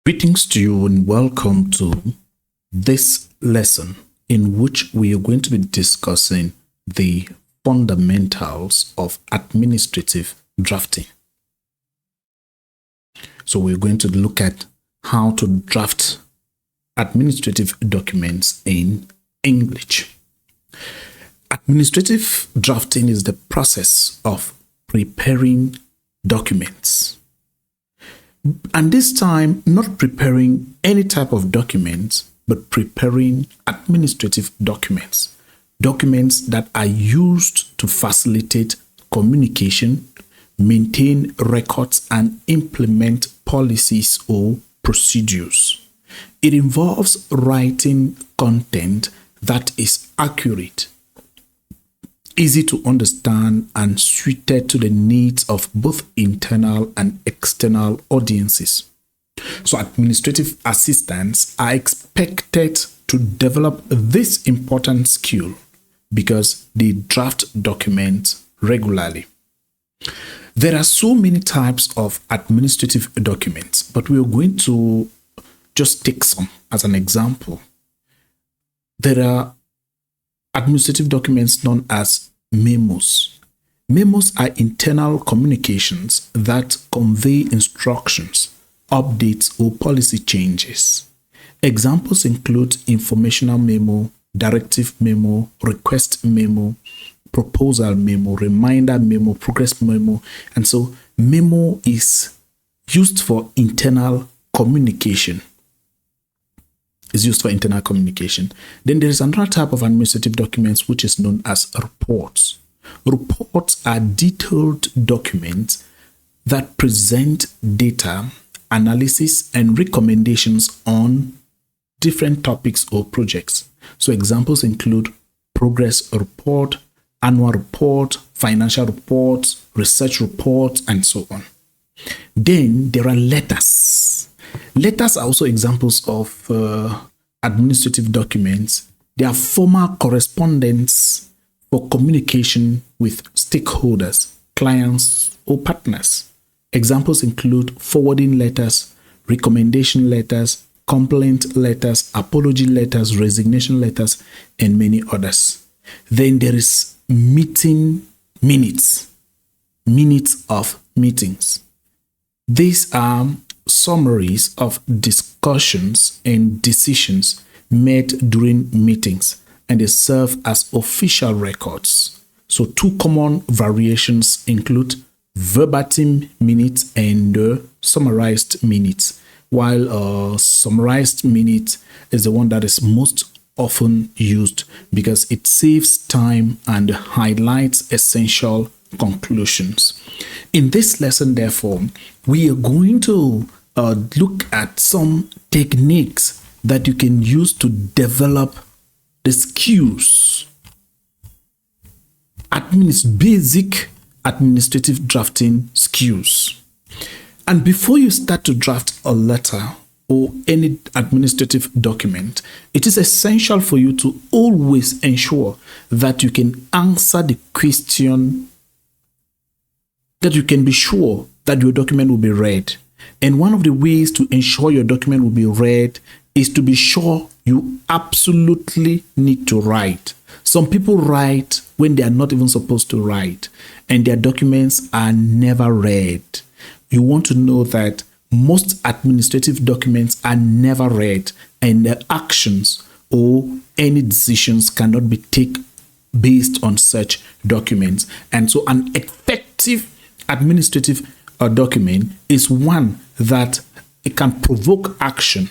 Greetings to you and welcome to this lesson in which we are going to be discussing the fundamentals of administrative drafting. So we're going to look at how to draft administrative documents in English. Administrative drafting is the process of preparing documents. And this time, not preparing any type of documents, but preparing administrative documents. Documents that are used to facilitate communication, maintain records, and implement policies or procedures. It involves writing content that is accurate, easy to understand, and suited to the needs of both internal and external audiences. So administrative assistants are expected to develop this important skill because they draft documents regularly. There are so many types of administrative documents, but we are going to just take some as an example. There are administrative documents known as memos. Memos are internal communications that convey instructions, updates, or policy changes. Examples include informational memo, directive memo, request memo, proposal memo, reminder memo, progress memo. And so memo is used for internal communication. Then there is another type of administrative documents which is known as reports. Reports are detailed documents that present data, analysis, and recommendations on different topics or projects. So examples include progress report, annual report, financial reports, research reports, and so on. Then there are letters. Letters are also examples of administrative documents. They are formal correspondence for communication with stakeholders, clients, or partners. Examples include forwarding letters, recommendation letters, complaint letters, apology letters, resignation letters, and many others. Then there is meeting minutes of meetings. These are summaries of discussions and decisions made during meetings, and they serve as official records. So two common variations include verbatim minutes and summarized minutes, while summarized minutes is the one that is most often used because it saves time and highlights essential conclusions. In this lesson, therefore, we are going to look at some techniques that you can use to develop the skills, basic administrative drafting skills. And before you start to draft a letter or any administrative document, it is essential for you to always ensure that you can answer the question, that you can be sure that your document will be read. And one of the ways to ensure your document will be read is to be sure you absolutely need to write. Some people write when they are not even supposed to write, and their documents are never read. You want to know that most administrative documents are never read, and their actions or any decisions cannot be taken based on such documents. And so an effective administrative document is one that it can provoke action,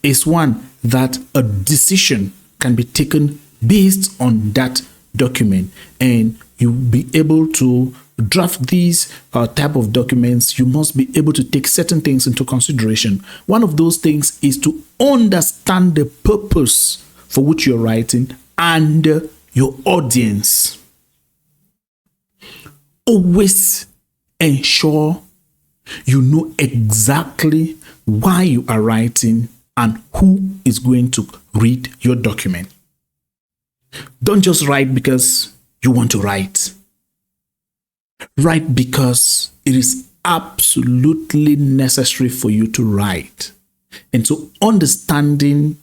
is one that a decision can be taken based on that document, and you'll be able to draft these type of documents. You must be able to take certain things into consideration. One of those things is to understand the purpose for which you're writing and your audience. Always ensure you know exactly why you are writing and who is going to read your document. Don't just write because you want to write. Write because it is absolutely necessary for you to write. And so understanding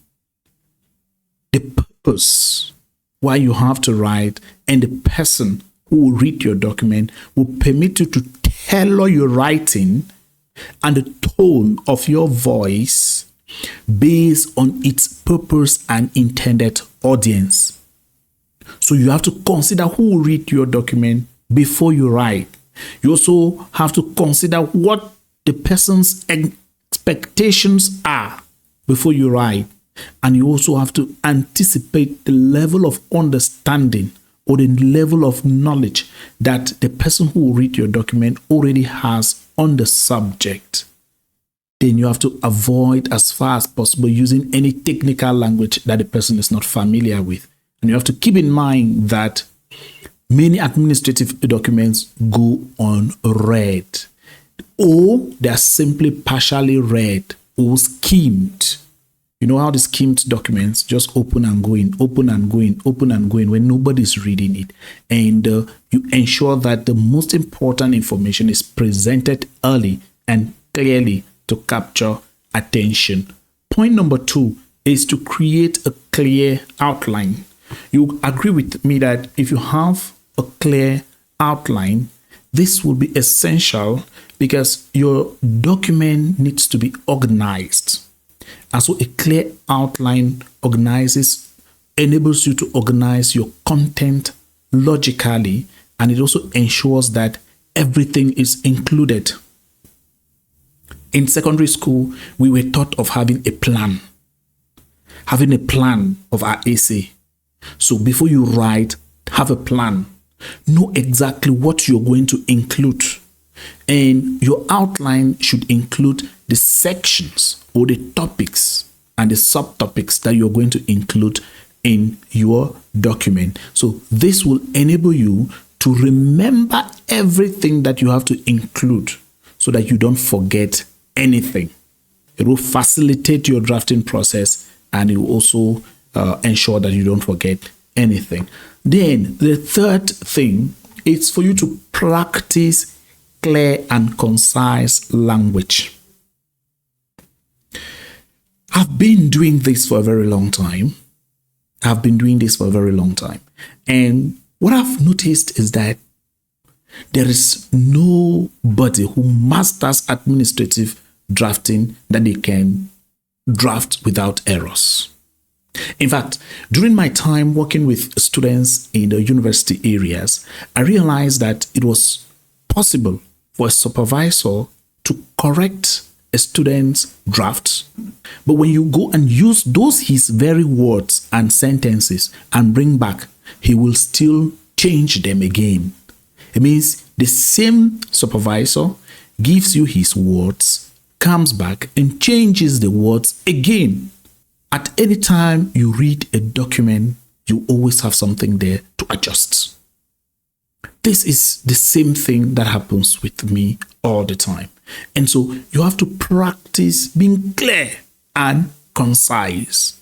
the purpose why you have to write and the person who will read your document will permit you to tailor your writing and the tone of your voice based on its purpose and intended audience. So you have to consider who will read your document before you write. You also have to consider what the person's expectations are before you write. And you also have to anticipate the level of understanding or the level of knowledge that the person who will read your document already has on the subject. Then you have to avoid as far as possible using any technical language that the person is not familiar with. And you have to keep in mind that many administrative documents go unread, or they are simply partially read or skimmed. You know how the skimmed documents just open and go in, open and go in, open and go in when nobody's reading it. And you ensure that the most important information is presented early and clearly to capture attention. Point number 2 is to create a clear outline. You agree with me that if you have a clear outline, this will be essential because your document needs to be organized. And so a clear outline enables you to organize your content logically, and it also ensures that everything is included. In secondary school, we were taught of having a plan of our essay. So before you write, have a plan. Know exactly what you're going to include. And your outline should include the sections or the topics and the subtopics that you're going to include in your document. So this will enable you to remember everything that you have to include so that you don't forget anything. It will facilitate your drafting process, and it will also ensure that you don't forget anything. Then the third thing is for you to practice clear and concise language. I've been doing this for a very long time. And what I've noticed is that there is nobody who masters administrative drafting that they can draft without errors. In fact, during my time working with students in the university areas, I realized that it was possible for a supervisor to correct a student's draft. But when you go and use his very words and sentences and bring back, he will still change them again. It means the same supervisor gives you his words, comes back and changes the words again. At any time you read a document, you always have something there to adjust. This is the same thing that happens with me all the time. And so you have to practice being clear and concise.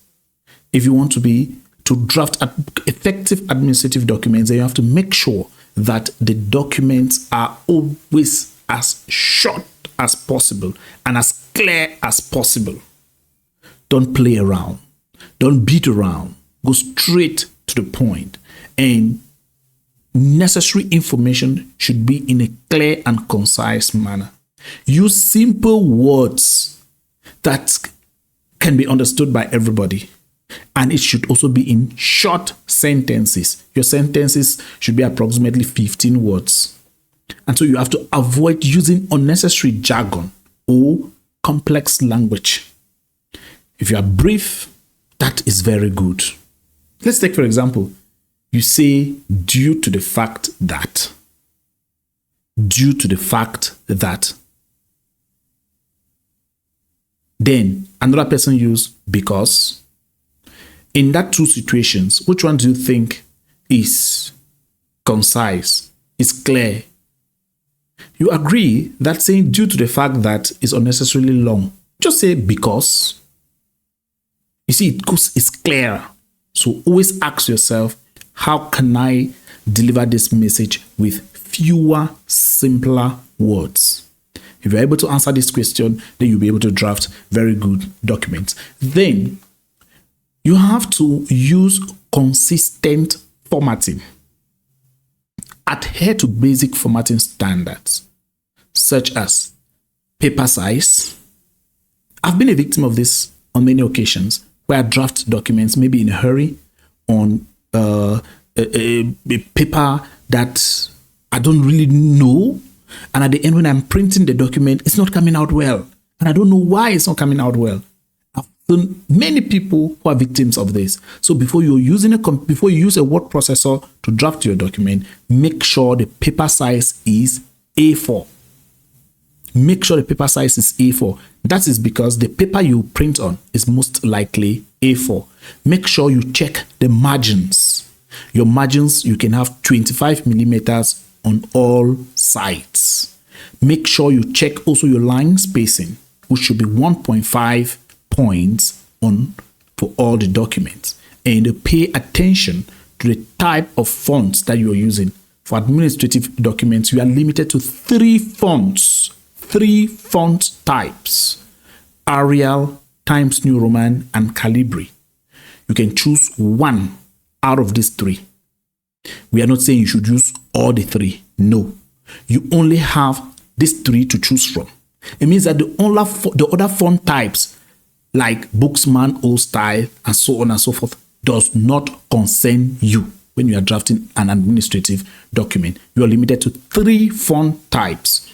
If you want to draft effective administrative documents, then you have to make sure that the documents are always as short as possible and as clear as possible. Don't play around. Don't beat around. Go straight to the point. And necessary information should be in a clear and concise manner. Use simple words that can be understood by everybody. And it should also be in short sentences. Your sentences should be approximately 15 words. And so you have to avoid using unnecessary jargon or complex language. If you are brief, that is very good. Let's take, for example, you say, due to the fact that. Then another person use because. In that two situations, which one do you think is concise, is clear? You agree that saying due to the fact that is unnecessarily long. Just say because. You see, it's clear. So always ask yourself, how can I deliver this message with fewer, simpler words? If you're able to answer this question, then you'll be able to draft very good documents. Then you have to use consistent formatting. Adhere to basic formatting standards, such as paper size. I've been a victim of this on many occasions, where I draft documents maybe in a hurry on a paper that I don't really know. And at the end, when I'm printing the document, it's not coming out well. And I don't know why it's not coming out well. I've seen many people who are victims of this. So before you use a word processor to draft your document, make sure the paper size is A4. Make sure the paper size is A4. That is because the paper you print on is most likely A4. Make sure you check the margins. Your margins, you can have 25 millimeters on all sides. Make sure you check also your line spacing, which should be 1.5 points on for all the documents. And pay attention to the type of fonts that you are using. For administrative documents, you are limited to 3 fonts. 3 font types: Arial, Times New Roman, and Calibri. You can choose one out of these 3. We are not saying you should use all the 3. No. You only have these 3 to choose from. It means that the other font types, like Booksman, Old Style, and so on and so forth, does not concern you when you are drafting an administrative document. You are limited to 3 font types: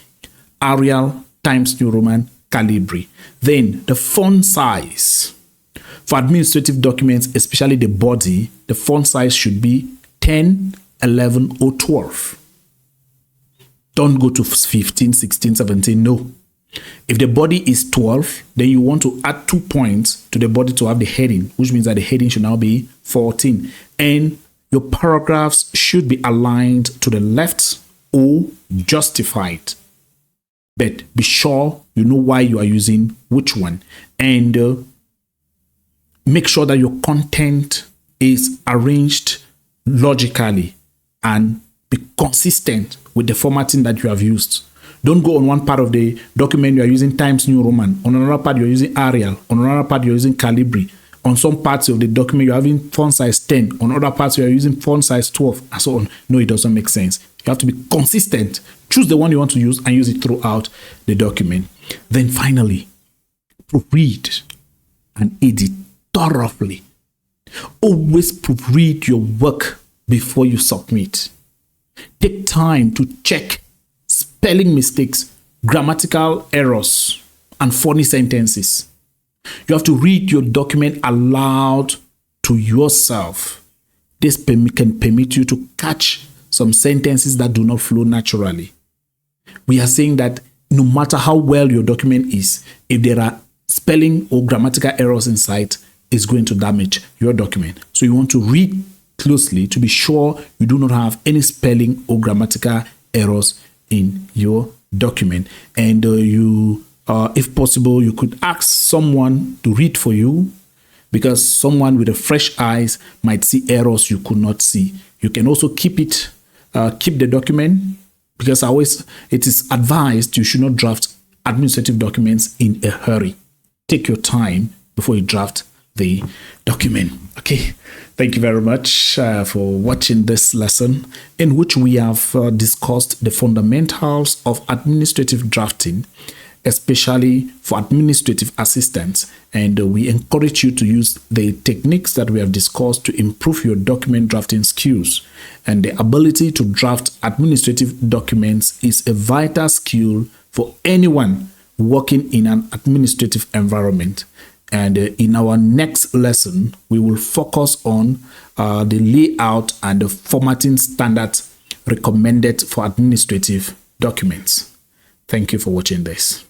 Arial, Times New Roman, Calibri. Then the font size. For administrative documents, especially the body, the font size should be 10, 11, or 12. Don't go to 15, 16, 17. No. If the body is 12, then you want to add 2 points to the body to have the heading, which means that the heading should now be 14. And your paragraphs should be aligned to the left or justified. But be sure you know why you are using which one. And make sure that your content is arranged logically and be consistent with the formatting that you have used. Don't go on one part of the document you are using Times New Roman, on another part you're using Arial, on another part you're using Calibri. On some parts of the document you're having font size 10, on other parts you're using font size 12, and so on. No, it doesn't make sense. You have to be consistent. Choose the one you want to use and use it throughout the document. Then finally, proofread and edit thoroughly. Always proofread your work before you submit. Take time to check spelling mistakes, grammatical errors, and funny sentences. You have to read your document aloud to yourself. This can permit you to catch some sentences that do not flow naturally. We are saying that no matter how well your document is, if there are spelling or grammatical errors inside, it's going to damage your document. So you want to read closely to be sure you do not have any spelling or grammatical errors in your document. And if possible, you could ask someone to read for you, because someone with a fresh eyes might see errors you could not see. You can also keep the document, because it is advised you should not draft administrative documents in a hurry. Take your time before you draft the document. Okay, thank you very much for watching this lesson, in which we have discussed the fundamentals of administrative drafting, especially for administrative assistants. And we encourage you to use the techniques that we have discussed to improve your document drafting skills. And the ability to draft administrative documents is a vital skill for anyone working in an administrative environment. And in our next lesson, we will focus on the layout and the formatting standards recommended for administrative documents. Thank you for watching this.